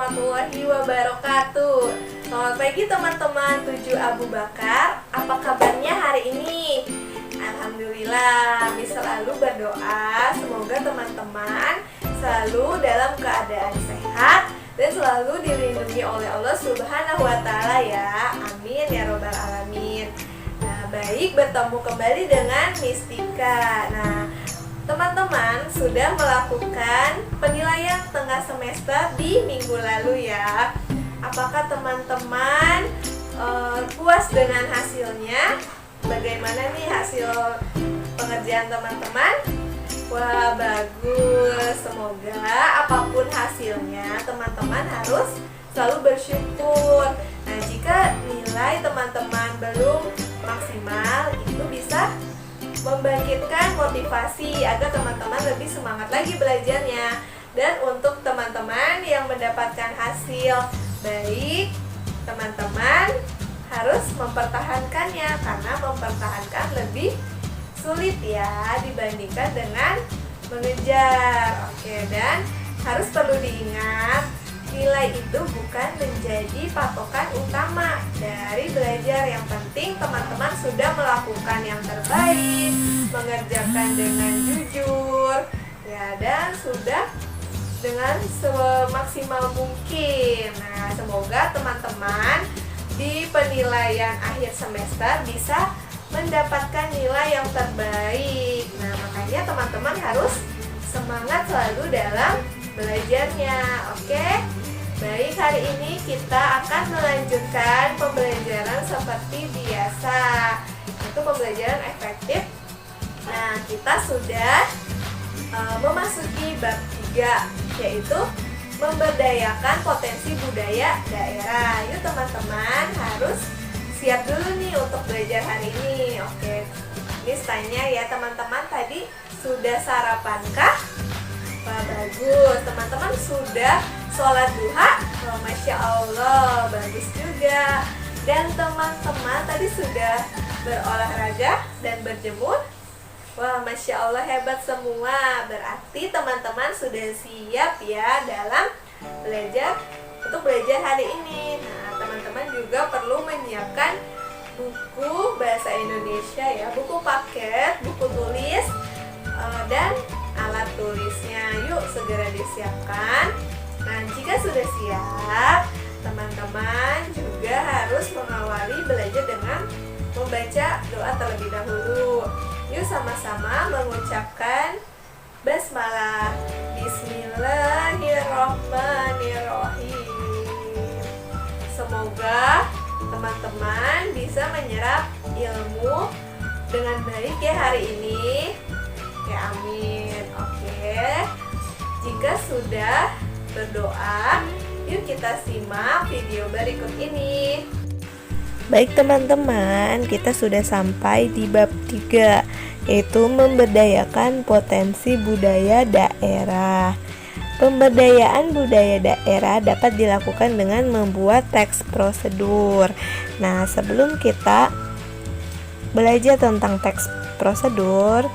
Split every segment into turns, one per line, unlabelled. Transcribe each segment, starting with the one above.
warahmatullahi wabarakatuh. Selamat pagi teman-teman 7 Abu Bakar. Apa kabarnya hari ini? Alhamdulillah, Miss selalu berdoa semoga teman-teman selalu dalam keadaan sehat dan selalu dilindungi oleh Allah Subhanahu wa Ta'ala ya. Amin ya robbal alamin. Nah, baik, bertemu kembali dengan Miss Tika. Nah, teman-teman sudah melakukan penilaian tengah semester di minggu lalu ya. Apakah teman-teman puas dengan hasilnya? Bagaimana nih hasil pengerjaan teman-teman? Wah, bagus. Semoga apapun hasilnya teman-teman harus selalu bersyukur. Nah, jika nilai teman-teman belum maksimal, itu bisa membangkitkan motivasi agar teman-teman lebih semangat lagi belajarnya. Dan untuk teman-teman yang mendapatkan hasil baik, teman-teman harus mempertahankannya karena mempertahankan lebih sulit ya dibandingkan dengan mengejar. Oke, dan harus perlu diingat, nilai itu bukan menjadi patokan utama dari belajar. Yang penting teman-teman sudah melakukan yang terbaik, mengerjakan dengan jujur ya, dan sudah dengan semaksimal mungkin. Nah, semoga teman-teman di penilaian akhir semester bisa mendapatkan nilai yang terbaik. Nah, makanya teman-teman harus semangat selalu dalam belajarnya. Oke? Baik, hari ini kita akan melanjutkan pembelajaran seperti biasa, itu pembelajaran efektif. Nah, kita sudah memasuki bab 3, yaitu memberdayakan potensi budaya daerah. Yuk teman-teman harus siap dulu nih untuk belajar hari ini. Oke, Miss tanya ya teman-teman, tadi sudah sarapankah? Wah, bagus. Teman-teman sudah sholat duha? Wah, Masya Allah, bagus juga. Dan teman-teman tadi sudah berolahraga dan berjemur? Wah, Masya Allah, hebat semua. Berarti teman-teman sudah siap ya dalam untuk belajar hari ini. Nah, teman-teman juga perlu menyiapkan buku bahasa Indonesia ya, buku paket, buku tulis, dan alat tulisnya. Yuk segera disiapkan. Nah, jika sudah siap, teman-teman juga harus mengawali belajar dengan membaca doa terlebih dahulu. Yuk sama-sama mengucapkan basmalah. Bismillahirrahmanirrahim. Semoga teman-teman bisa menyerap ilmu dengan baik ya hari ini. Oke, amin. Oke, jika sudah berdoa, yuk kita simak video berikut ini. Baik teman-teman, kita sudah sampai di bab 3, yaitu memberdayakan potensi budaya daerah. Pemberdayaan budaya daerah dapat dilakukan dengan membuat teks prosedur. Nah, sebelum kita belajar tentang teks prosedur,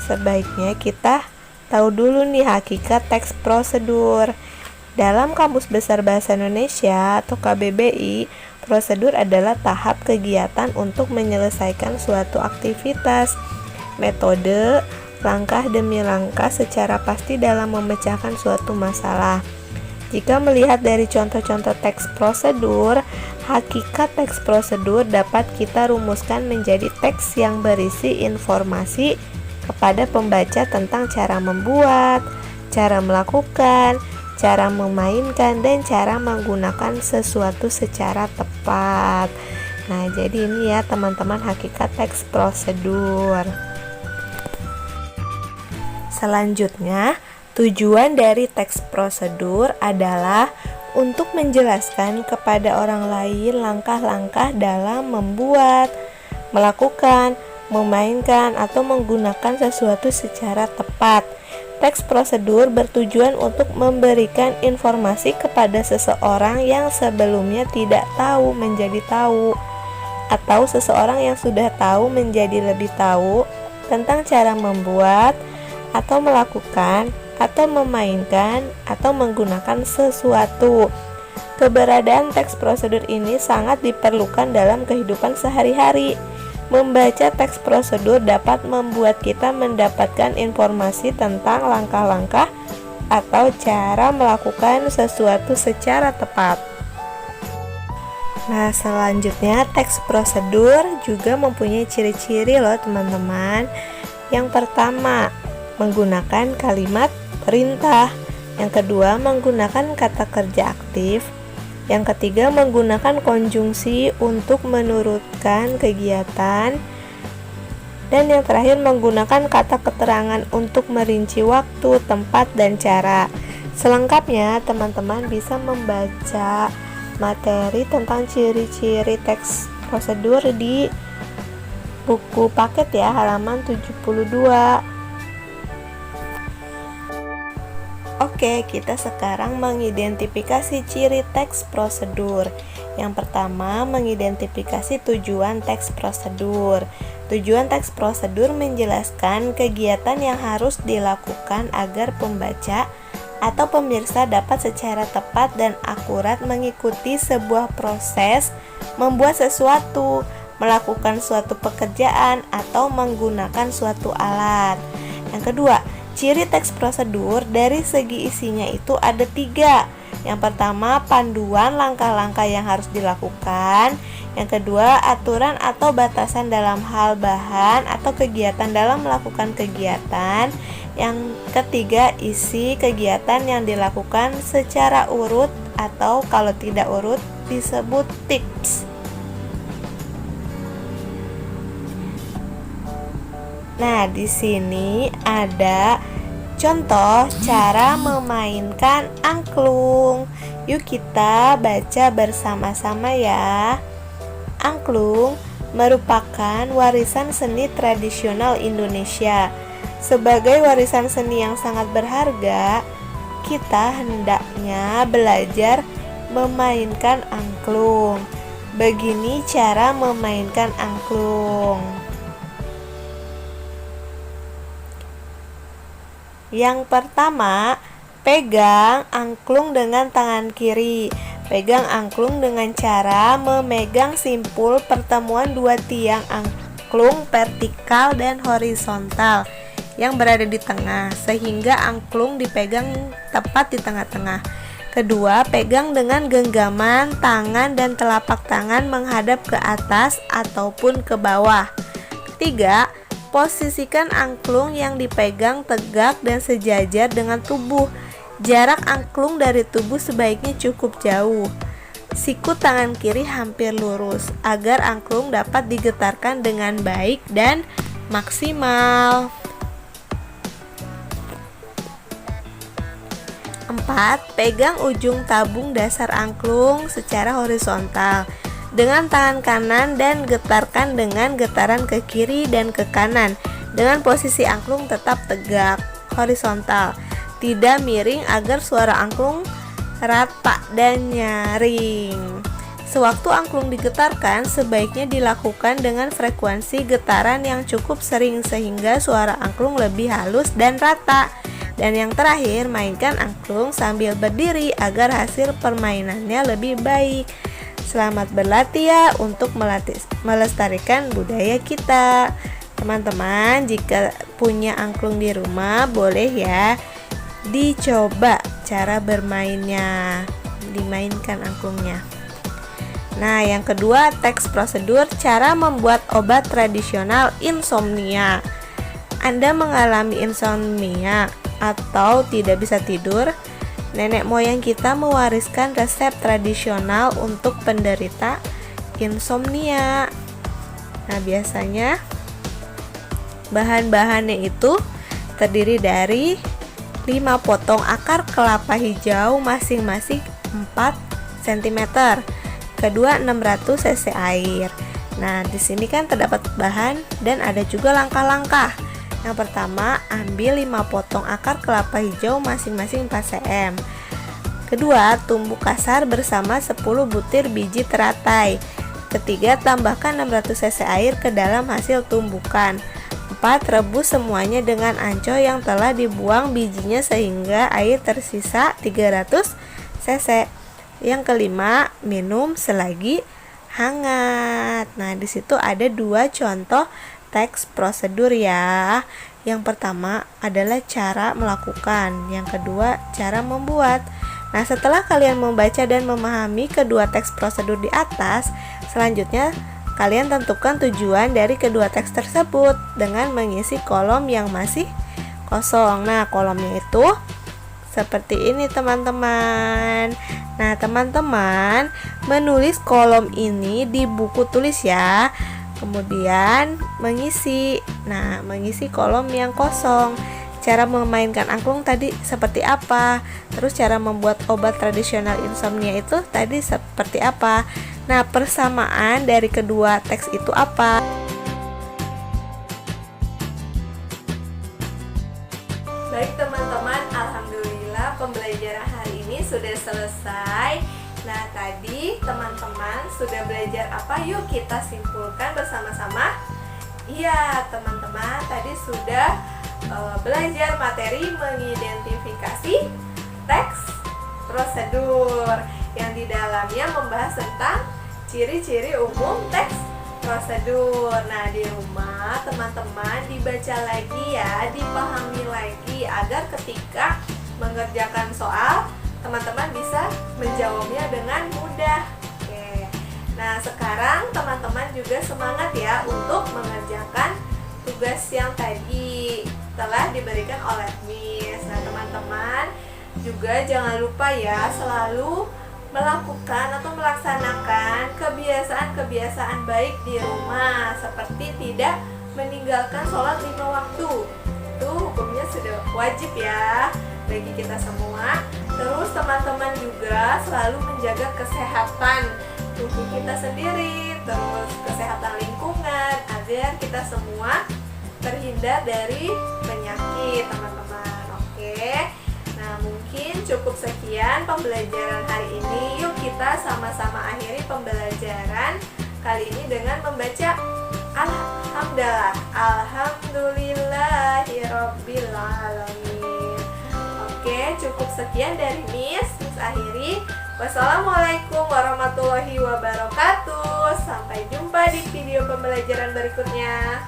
sebaiknya kita tahu dulu nih hakikat teks prosedur. Dalam Kamus Besar Bahasa Indonesia atau KBBI, prosedur adalah tahap kegiatan untuk menyelesaikan suatu aktivitas, metode, langkah demi langkah secara pasti dalam memecahkan suatu masalah. Jika melihat dari contoh-contoh teks prosedur, hakikat teks prosedur dapat kita rumuskan menjadi teks yang berisi informasi kepada pembaca tentang cara membuat, cara melakukan, cara memainkan, dan cara menggunakan sesuatu secara tepat. Nah, jadi ini ya teman-teman hakikat teks prosedur. Selanjutnya, tujuan dari teks prosedur adalah untuk menjelaskan kepada orang lain langkah-langkah dalam membuat, melakukan, memainkan, atau menggunakan sesuatu secara tepat. Teks prosedur bertujuan untuk memberikan informasi kepada seseorang yang sebelumnya tidak tahu menjadi tahu, atau seseorang yang sudah tahu menjadi lebih tahu tentang cara membuat atau melakukan atau memainkan atau menggunakan sesuatu. Keberadaan teks prosedur ini sangat diperlukan dalam kehidupan sehari-hari. Membaca teks prosedur dapat membuat kita mendapatkan informasi tentang langkah-langkah atau cara melakukan sesuatu secara tepat. Nah, selanjutnya teks prosedur juga mempunyai ciri-ciri loh teman-teman. Yang pertama, menggunakan kalimat perintah. Yang kedua, menggunakan kata kerja aktif. Yang ketiga, menggunakan konjungsi untuk menurutkan kegiatan. Dan yang terakhir, menggunakan kata keterangan untuk merinci waktu, tempat, dan cara. Selengkapnya, teman-teman bisa membaca materi tentang ciri-ciri teks prosedur di buku paket ya, halaman 72. Oke, kita sekarang mengidentifikasi ciri teks prosedur. Yang pertama, mengidentifikasi tujuan teks prosedur. Tujuan teks prosedur menjelaskan kegiatan yang harus dilakukan agar pembaca atau pemirsa dapat secara tepat dan akurat mengikuti sebuah proses, membuat sesuatu, melakukan suatu pekerjaan, atau menggunakan suatu alat. Yang kedua, ciri teks prosedur dari segi isinya itu ada 3. Yang pertama, panduan langkah-langkah yang harus dilakukan. Yang kedua, aturan atau batasan dalam hal bahan atau kegiatan dalam melakukan kegiatan. Yang ketiga, isi kegiatan yang dilakukan secara urut atau kalau tidak urut disebut tips. Nah, di sini ada contoh cara memainkan angklung. Yuk kita baca bersama-sama ya. Angklung merupakan warisan seni tradisional Indonesia. Sebagai warisan seni yang sangat berharga, kita hendaknya belajar memainkan angklung. Begini cara memainkan angklung. Yang pertama, pegang angklung dengan tangan kiri. Pegang angklung dengan cara memegang simpul pertemuan dua tiang angklung vertikal dan horizontal yang berada di tengah, sehingga angklung dipegang tepat di tengah-tengah. Kedua, pegang dengan genggaman tangan dan telapak tangan menghadap ke atas ataupun ke bawah. Ketiga, posisikan angklung yang dipegang tegak dan sejajar dengan tubuh. Jarak angklung dari tubuh sebaiknya cukup jauh. Siku tangan kiri hampir lurus agar angklung dapat digetarkan dengan baik dan maksimal. 4. Pegang ujung tabung dasar angklung secara horizontal dengan tangan kanan dan getarkan dengan getaran ke kiri dan ke kanan dengan posisi angklung tetap tegak horizontal, tidak miring agar suara angklung rata dan nyaring. Sewaktu angklung digetarkan, sebaiknya dilakukan dengan frekuensi getaran yang cukup sering sehingga suara angklung lebih halus dan rata. Dan yang terakhir, mainkan angklung sambil berdiri agar hasil permainannya lebih baik. Selamat berlatih ya untuk melestarikan budaya kita. Teman-teman, jika punya angklung di rumah, boleh ya dicoba cara bermainnya, dimainkan angklungnya. Nah, yang kedua, teks prosedur cara membuat obat tradisional insomnia. Anda mengalami insomnia atau tidak bisa tidur? Nenek moyang kita mewariskan resep tradisional untuk penderita insomnia. Nah, biasanya bahan-bahannya itu terdiri dari 5 potong akar kelapa hijau masing-masing 4 cm. Kedua, 600 cc air. Nah, di sini kan terdapat bahan dan ada juga langkah-langkah. Yang pertama, ambil 5 potong akar kelapa hijau masing-masing 4 cm. Kedua, tumbuk kasar bersama 10 butir biji teratai. Ketiga, tambahkan 600 cc air ke dalam hasil tumbukan. 4. Rebus semuanya dengan ancol yang telah dibuang bijinya sehingga air tersisa 300 cc.
Yang kelima, minum selagi hangat. Nah, di situ ada 2 contoh teks prosedur ya. Yang pertama adalah cara melakukan, yang kedua cara membuat. Nah, setelah kalian membaca dan memahami kedua teks prosedur di atas, selanjutnya kalian tentukan tujuan dari kedua teks tersebut dengan mengisi kolom yang masih kosong. Nah, kolomnya itu seperti ini teman-teman. Nah, teman-teman menulis kolom ini di buku tulis ya. Kemudian mengisi. Nah, mengisi kolom yang kosong. Cara memainkan angklung tadi seperti apa? Terus cara membuat obat tradisional insomnia itu tadi seperti apa? Nah, persamaan dari kedua teks itu apa?
Baik teman-teman, alhamdulillah pembelajaran hari ini sudah selesai. Nah, tadi teman-teman sudah belajar apa? Yuk kita simpulkan bersama-sama. Iya, teman-teman tadi sudah belajar materi mengidentifikasi teks prosedur yang di dalamnya membahas tentang ciri-ciri umum teks prosedur. Nah, di rumah teman-teman dibaca lagi ya, dipahami lagi agar ketika mengerjakan soal teman-teman bisa menjawabnya dengan mudah. Oke. Nah, sekarang teman-teman juga semangat ya untuk mengerjakan tugas yang tadi telah diberikan oleh Miss. Nah, teman-teman juga jangan lupa ya selalu melakukan atau melaksanakan kebiasaan-kebiasaan baik di rumah, seperti tidak meninggalkan sholat 5 waktu. Itu hukumnya sudah wajib ya bagi kita semua. Terus teman-teman juga selalu menjaga kesehatan tubuh kita sendiri, terus kesehatan lingkungan, agar kita semua terhindar dari penyakit teman-teman. Oke. Nah, mungkin cukup sekian pembelajaran hari ini. Yuk kita sama-sama akhiri pembelajaran kali ini dengan membaca Alhamdulillahirobbilalamin. Oke, cukup sekian dari Miss akhiri. Wassalamualaikum warahmatullahi wabarakatuh. Sampai jumpa di video pembelajaran berikutnya.